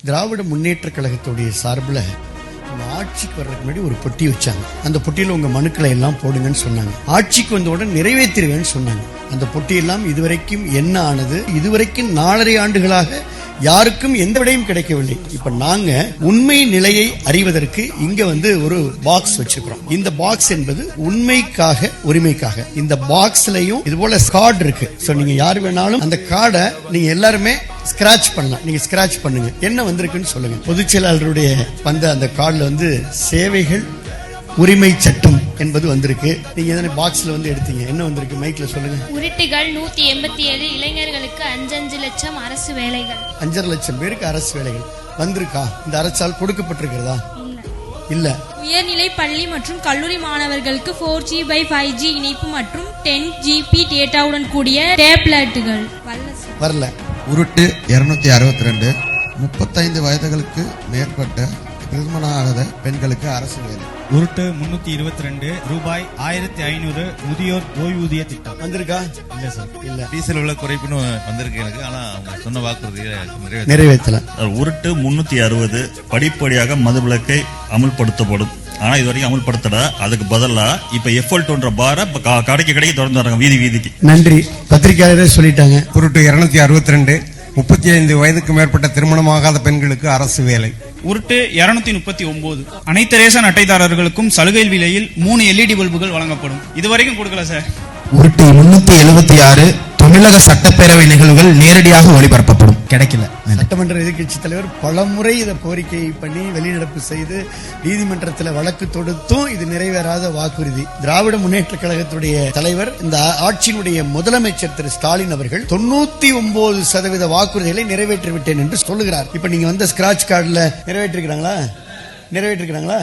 திராவிட முன்னேற்ற கழகத்துடைய சார்பில் ஆட்சிக்கு வர்றதுக்கு முன்னாடி ஒரு பொட்டி வச்சாங்க. அந்த பொட்டியில உங்க மனுக்களை எல்லாம் போடுங்கன்னு சொன்னாங்க. ஆட்சிக்கு வந்தவுடன் நிறைவேற்றிருவேன்னு சொன்னாங்க. அந்த பொட்டியெல்லாம் இதுவரைக்கும் என்ன ஆனது? இதுவரைக்கும் 4.5 ஆண்டுகளாக யாருக்கும் எந்த விடையும் கிடைக்கவில்லை. இப்ப நாங்க உண்மை நிலையை அறிவதற்கு இங்க ஒரு பாக்ஸ் வச்சிருக்கிறோம். இந்த பாக்ஸ் என்பது உண்மைக்காக, உரிமைக்காக. இந்த பாக்ஸ்லயும் இது போல கார்டு இருக்கு. சோ நீங்க யாரு வேணாலும் அந்த கார்டை நீங்க எல்லாருமே ஸ்கிராச் பண்ணலாம். நீங்க ஸ்கிராச் பண்ணுங்க, என்ன வந்திருக்குன்னு சொல்லுங்க. பொதுச் செயலாளருடைய அந்த கார்டுல சேவைகள் உரிமை சட்டம் என்பது வந்திருக்கு. நீங்க எதனா பாக்ஸ்ல எடுத்தீங்க, என்ன வந்திருக்கு? மைக்ல சொல்லுங்க. உருட்டுகள் 187 இளைஞர்களுக்கு 5 லட்சம் அரசு வேலைகள். 5.5 லட்சம் பேருக்கு அரசு வேலைகள் வந்திருக்கா? இந்த அரசால் கொடுக்கப்பட்டிருக்கிறதா? இல்ல. உயர்நிலை பள்ளி மற்றும் கல்லூரி மாணவர்களுக்கு 4G by 5G இணைப்பு மற்றும் 10GB டேட்டாவுடன் கூடிய டேப்லெட்டுகள் வரல. உருட்டு 262 35 வயதுகளுக்கு மேற்பட்ட திருமணமாகாத பெண்களுக்கு அரசு வேலை. உருட்டு 322 ரூபாய் 1500 முதியோர் ஓய்வூதிய திட்டம் வந்திருக்கா? இல்ல சார், இல்ல. டீசல் உள்ள குறைப்புன்னு வந்திருக்கு எனக்கு. ஆனா அவங்க சொன்ன வாக்குறுதியை நிறைவேற்றல. உருட்டு 360 படிப்படியாக மதுவிலக்கை அமுல்படுத்தப்படும். ஆனா இது வரைக்கும் அமுல்படுத்தல. அதுக்கு பதிலா இப்ப எஃப்எல் பார கடைக்கு திறந்து வராங்க வீதி வீதிக்கு. நன்றி. பத்திரிகையாளரே சொல்லிட்டாங்க. உருட்டு 262 35 வயதுக்கு மேற்பட்ட திருமணமாகாத பெண்களுக்கு அரசு வேலை. உருட்டு 239 அனைத்து ரேஷன் அட்டைதாரர்களுக்கும் சலுகை விலையில் 3 LED பல்புகள் வழங்கப்படும். இதுவரைக்கும் கொடுக்கல சார். உருட்டு 376 தமிழக சட்டப்பேரவை நிகழ்வுகள் நேரடியாக ஒளிபரப்பப்படும். கிடைக்கல. சட்டமன்ற எதிர்கட்சி தலைவர் பலமுறை இதை கோரிக்கை பண்ணி வெளிநடப்பு செய்து நீதிமன்றத்தில் வழக்கு தொடுத்தும் இது நிறைவேறாத வாக்குறுதி. திராவிட முன்னேற்ற கழகத்துடைய தலைவர், இந்த ஆட்சியினுடைய முதலமைச்சர் திரு ஸ்டாலின் அவர்கள் 99% வாக்குறுதிகளை நிறைவேற்றி விட்டேன் என்று சொல்லுகிறார். இப்ப நீங்க ஸ்கிராட்ச் கார்டுல நிறைவேற்றிருக்கிறாங்களா?